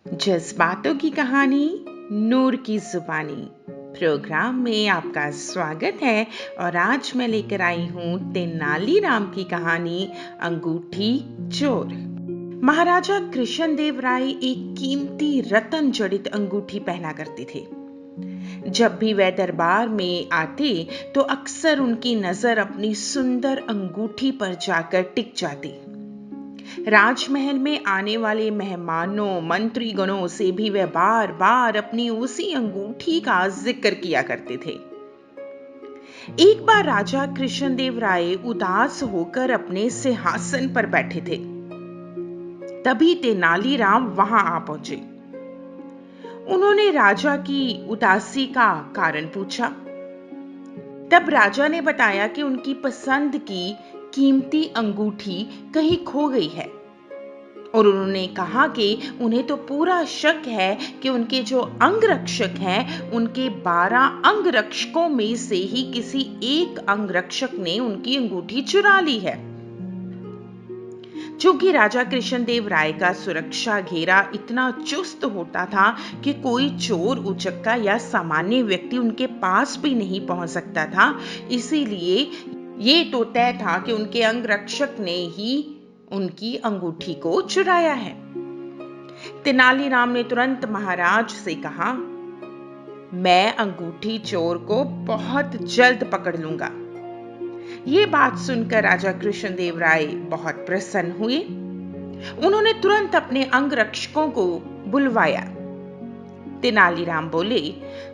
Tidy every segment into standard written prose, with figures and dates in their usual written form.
जज्बातों की कहानी, नूर की जुबानी प्रोग्राम में आपका स्वागत है। और आज मैं लेकर आई हूँ तेनालीराम की कहानी, अंगूठी चोर। महाराजा कृष्णदेव राय एक कीमती रतन जड़ित अंगूठी पहना करते थे। जब भी वह दरबार में आते तो अक्सर उनकी नजर अपनी सुंदर अंगूठी पर जाकर टिक जाती। राजमहल में आने वाले मेहमानों, मंत्रीगणों से भी वह बार बार अपनी उसी अंगूठी का जिक्र किया करते थे। एक बार राजा कृष्णदेव राय उदास होकर अपने सिंहासन पर बैठे थे। तभी तेनालीराम वहां आ पहुंचे। उन्होंने राजा की उदासी का कारण पूछा। तब राजा ने बताया कि उनकी पसंद की कीमती अंगूठी कहीं खो गई है और उन्होंने कहा कि उन्हें तो पूरा शक है कि उनके जो अंगरक्षक हैं, उनके 12 अंगरक्षकों में से ही किसी एक अंगरक्षक ने उनकी अंगूठी चुरा ली है। चूंकि राजा कृष्णदेव राय का सुरक्षा घेरा इतना चुस्त होता था कि कोई चोर, उचक्का या सामान्य व्यक्ति उनके पास भी नहीं पहुंच सकता था, इसीलिए ये तो तय था कि उनके अंगरक्षक ने ही उनकी अंगूठी को चुराया है। तेनालीराम ने तुरंत महाराज से कहा, मैं अंगूठी चोर को बहुत जल्द पकड़ लूंगा। ये बात सुनकर राजा कृष्णदेव राय बहुत प्रसन्न हुए। उन्होंने तुरंत अपने अंगरक्षकों को बुलवाया। तेनालीराम बोले,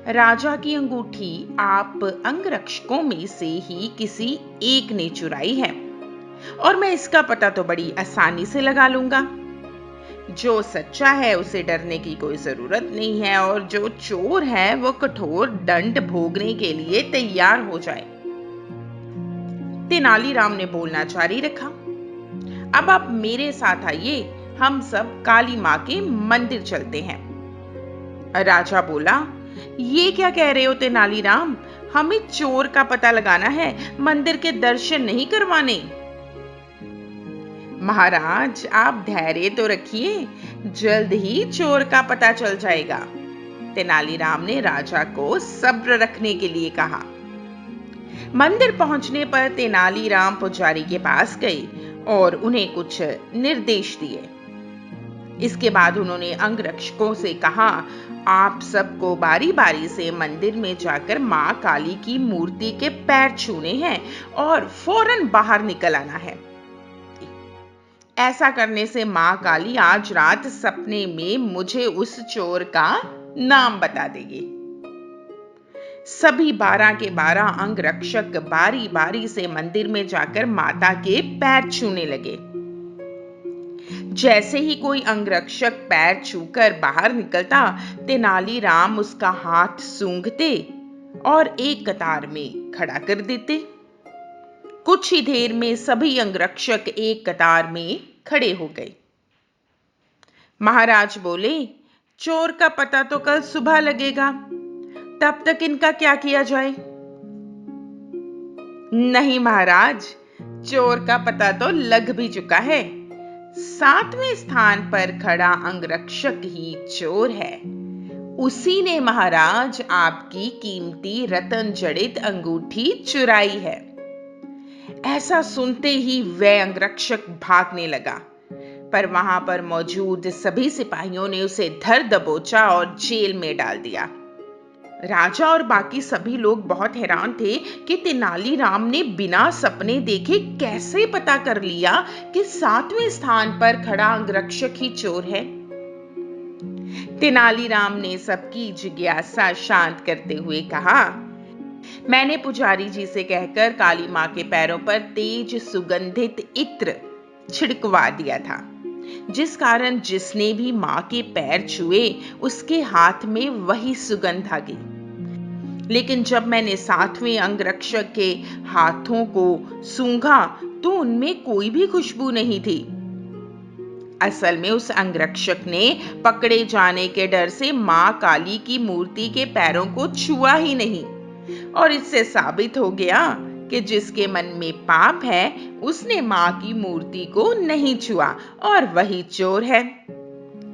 राजा की अंगूठी आप अंगरक्षकों में से ही किसी एक ने चुराई है और मैं इसका पता तो बड़ी आसानी से लगा लूंगा। जो सच्चा है उसे डरने की कोई जरूरत नहीं है और जो चोर है वो कठोर दंड भोगने के लिए तैयार हो जाए। तेनालीराम ने बोलना जारी रखा, अब आप मेरे साथ आइए, हम सब काली मां के मंदिर चलते हैं। राजा बोला, ये क्या कह रहे हो तेनालीराम, हमें चोर का पता लगाना है, मंदिर के दर्शन नहीं करवाने। महाराज आप धैर्य तो रखिए, जल्द ही चोर का पता चल जाएगा। तेनालीराम ने राजा को सब्र रखने के लिए कहा। मंदिर पहुंचने पर तेनालीराम पुजारी के पास गए और उन्हें कुछ निर्देश दिए। इसके बाद उन्होंने अंगरक्षकों से कहा, आप सबको बारी बारी से मंदिर में जाकर मां काली की मूर्ति के पैर छूने हैं और फौरन बाहर निकल आना है। ऐसा करने से मां काली आज रात सपने में मुझे उस चोर का नाम बता देगी। सभी 12 के 12 अंगरक्षक बारी बारी से मंदिर में जाकर माता के पैर छूने लगे। जैसे ही कोई अंगरक्षक पैर छूकर बाहर निकलता, तेनालीराम उसका हाथ सूंघते और एक कतार में खड़ा कर देते। कुछ ही देर में सभी अंगरक्षक एक कतार में खड़े हो गए। महाराज बोले, चोर का पता तो कल सुबह लगेगा, तब तक इनका क्या किया जाए? नहीं महाराज, चोर का पता तो लग भी चुका है। 7वें स्थान पर खड़ा अंगरक्षक ही चोर है। उसी ने महाराज आपकी कीमती रतन जड़ित अंगूठी चुराई है। ऐसा सुनते ही वह अंगरक्षक भागने लगा, पर वहां पर मौजूद सभी सिपाहियों ने उसे धर दबोचा और जेल में डाल दिया। राजा और बाकी सभी लोग बहुत हैरान थे कि तेनालीराम ने बिना सपने देखे कैसे पता कर लिया कि 7वें स्थान पर खड़ा अंगरक्षक ही चोर है। तेनालीराम ने सबकी जिज्ञासा शांत करते हुए कहा, मैंने पुजारी जी से कहकर काली मां के पैरों पर तेज सुगंधित इत्र छिड़कवा दिया था, जिस कारण जिसने भी मां के पैर छुए उसके हाथ में वही सुगंध आ गई। लेकिन जब मैंने 7वें अंगरक्षक के हाथों को सूंघा तो उनमें कोई भी खुशबू नहीं थी। असल में उस अंगरक्षक ने पकड़े जाने के डर से मां काली की मूर्ति के पैरों को छुआ ही नहीं, और इससे साबित हो गया कि जिसके मन में पाप है उसने मां की मूर्ति को नहीं छुआ और वही चोर है।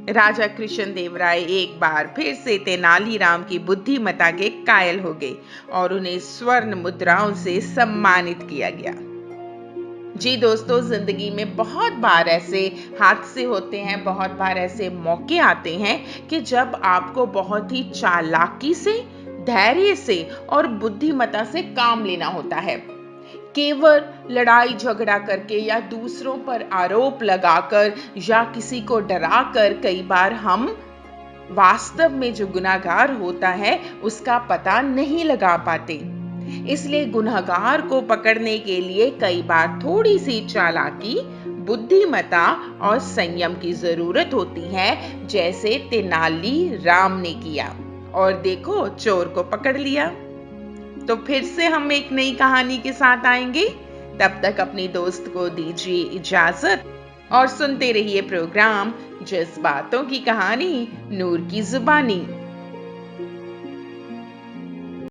राजा कृष्णदेव राय एक बार फिर से तेनालीराम की बुद्धिमत्ता के कायल हो गए और उन्हें स्वर्ण मुद्राओं से सम्मानित किया गया। जी दोस्तों, जिंदगी में बहुत बार ऐसे हादसे होते हैं, बहुत बार ऐसे मौके आते हैं कि जब आपको बहुत ही चालाकी से, धैर्य से और बुद्धिमत्ता से काम लेना होता है। केवल लड़ाई झगड़ा करके या दूसरों पर आरोप लगाकर या किसी को डराकर कई बार हम वास्तव में जो गुनाहगार होता है उसका पता नहीं लगा पाते। इसलिए गुनहगार को पकड़ने के लिए कई बार थोड़ी सी चालाकी, बुद्धिमत्ता और संयम की जरूरत होती है, जैसे तेनाली राम ने किया और देखो चोर को पकड़ लिया। तो फिर से हम एक नई कहानी के साथ आएंगे। तब तक अपनी दोस्त को दीजिए इजाजत और सुनते रहिए प्रोग्राम जज्बातों की कहानी, नूर की जुबानी।